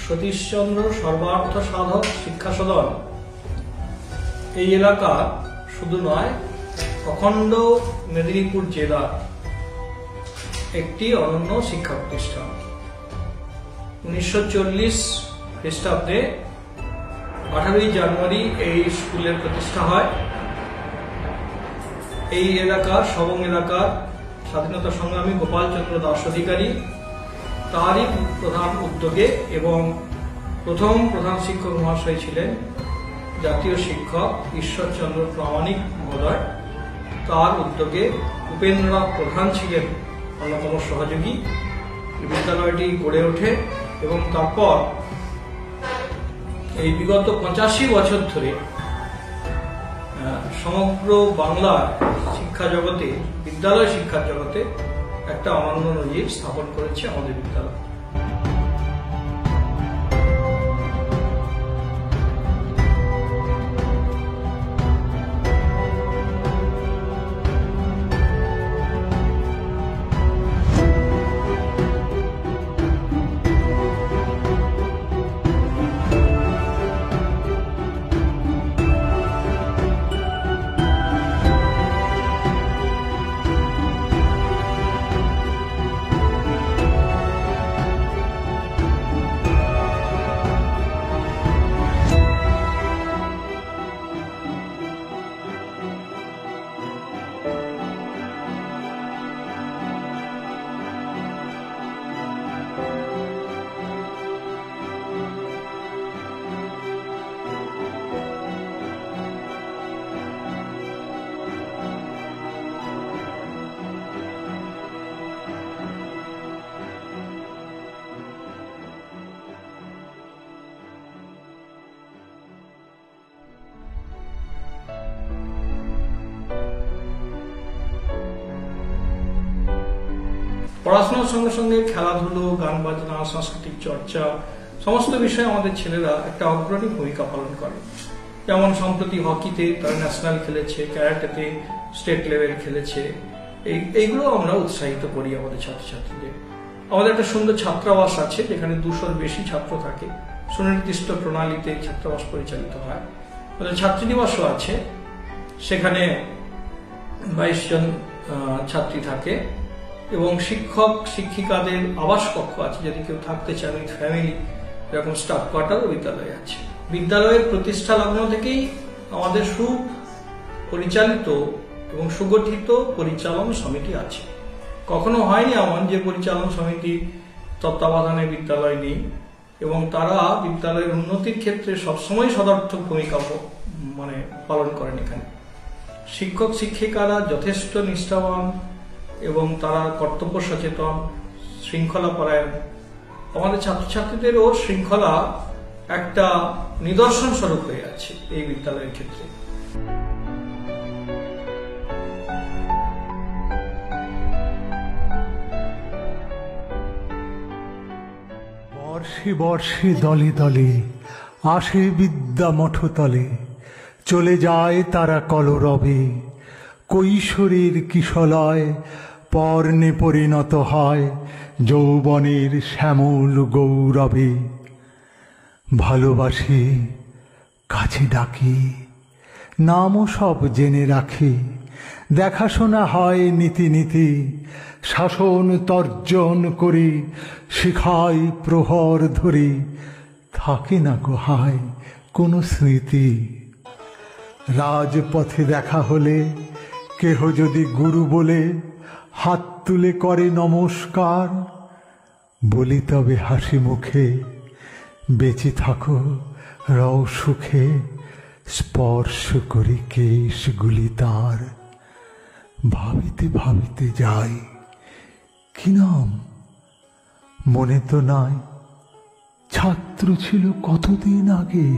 সতীশচন্দ্র সর্বার্থ সাধক শিক্ষা সদন এই এলাকা শুধু নয়, অখণ্ড মেদিনীপুর জেলার একটি অনন্য শিক্ষা প্রতিষ্ঠান। 1940 খ্রিস্টাব্দে 18ই জানুয়ারি এই স্কুলের প্রতিষ্ঠা হয়। এই এলাকার সবং এলাকার স্বাধীনতা সংগ্রামী গোপালচন্দ্র দাস অধিকারী তারই প্রধান উদ্যোগে এবং প্রথম প্রধান শিক্ষক মহাশয় ছিলেন জাতীয় শিক্ষক ঈশ্বরচন্দ্র প্রামাণিক মহোদয়। তার উদ্যোগে উপেন্দ্রনাথ প্রধান ছিলেন অন্যতম সহযোগী। বিদ্যালয়টি গড়ে ওঠে এবং তারপর এই বিগত 85 বছর ধরে সমগ্র বাংলার শিক্ষা জগতে, বিদ্যালয় শিক্ষার জগতে একটা অনন্য নজির স্থাপন করেছে আমাদের বিদ্যালয়। পড়াশোনার সঙ্গে সঙ্গে খেলাধুলো, গান বাজনা, সাংস্কৃতিক চর্চা সমস্ত বিষয়ে আমাদের ছেলেরা একটা অগ্রণী ভূমিকা পালন করে। যেমন সম্প্রতি হকিতে তারা ন্যাশনাল খেলেছে, ক্যারাটেতে স্টেট লেভেল খেলেছে। এইগুলো আমরা উৎসাহিত করি আমাদের ছাত্রছাত্রীদের। আমাদের একটা সুন্দর ছাত্রাবাস আছে যেখানে 200-র বেশি ছাত্র থাকে। সুনির্দিষ্ট প্রণালীতে ছাত্রাবাস পরিচালিত হয়। আমাদের ছাত্রীনিবাসও আছে, সেখানে 22 জন ছাত্রী থাকে এবং শিক্ষক শিক্ষিকাদের আবাস কক্ষ আছে। যদি কেউ থাকতে চান উইথ ফ্যামিলি, এরকম স্টাফ কোয়ার্টারও বিদ্যালয়ে আছে। বিদ্যালয়ের প্রতিষ্ঠা লগ্ন থেকেই আমাদের সুপরিচালিত এবং সুগঠিত পরিচালন সমিতি আছে। কখনো হয়নি এমন যে পরিচালন সমিতি তত্ত্বাবধানে বিদ্যালয় নেই, এবং তারা বিদ্যালয়ের উন্নতির ক্ষেত্রে সবসময় সদর্থক ভূমিকা পালন করেন। এখানে শিক্ষক শিক্ষিকারা যথেষ্ট নিষ্ঠাবান এবং তারা কর্তব্য সচেতন, শৃঙ্খলা পরায়ণ। আমাদের ছাত্রছাত্রীদেরও শৃঙ্খলা একটা নিদর্শন স্বরূপ হয়ে আছে এই বিদ্যালয়ের ক্ষেত্রে। বর্ষে বর্ষে দলে দলে আসে বিদ্যা মঠতলে, চলে যায় তারা কলরবে, কৈশোরের কিশলয় পর্ণে পরিণত হয় যৌবনের শ্যামল গৌরবে। ভালোবাসি, কাছে ডাকি, নামও সব জেনে রাখি, দেখাশোনা হয় নীতি নীতি, শাসন তর্জন করি, শিখাই প্রহর ধরি, থাকে না গোহায় কোনো স্মৃতি। রাজপথে দেখা হলে কেহ যদি গুরু বলে হাত তুলে করে নমস্কার, বলি তবে হাসি মুখে, বেঁচে থাকো রও সুখে, স্পর্শ করি কেশগুলি তার। ভাবিতে ভাবিতে যাই, কি নাম মনে তো নাই, ছাত্র ছিল কতদিন আগে।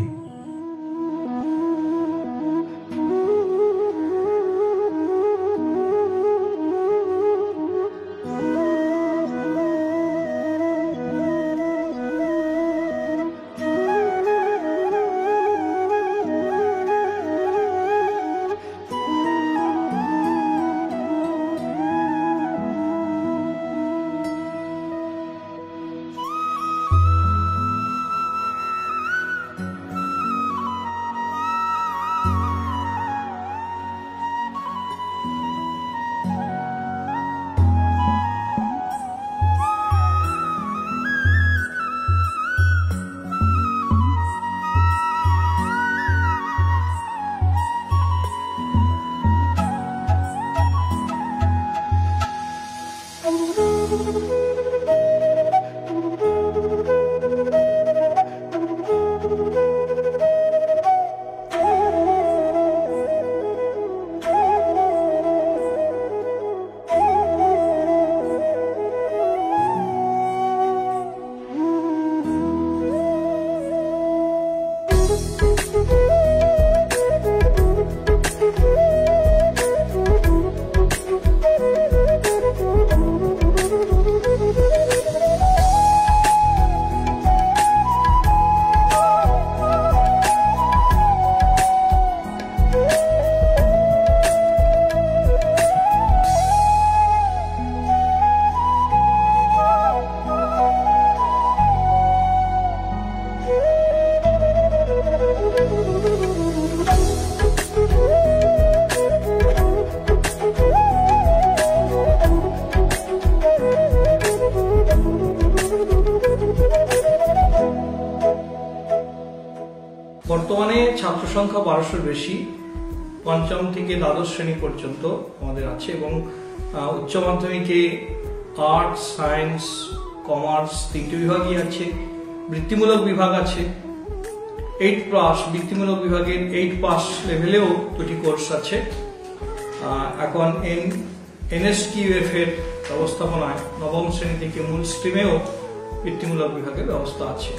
বর্তমানে ছাত্র সংখ্যা 1200-র বেশি, পঞ্চম থেকে দ্বাদশ শ্রেণী পর্যন্ত আমাদের আছে, এবং উচ্চ মাধ্যমিকে আর্টস, সায়েন্স, কমার্স 3টে বিভাগই আছে। বৃত্তিমূলক বিভাগ আছে 8+, বৃত্তিমূলক বিভাগের 8 লেভেলেও 2টি কোর্স আছে। এখন NSQF এর ব্যবস্থাপনায় নবম শ্রেণী থেকে মূল স্ট্রিমেও বৃত্তিমূলক বিভাগের ব্যবস্থা আছে।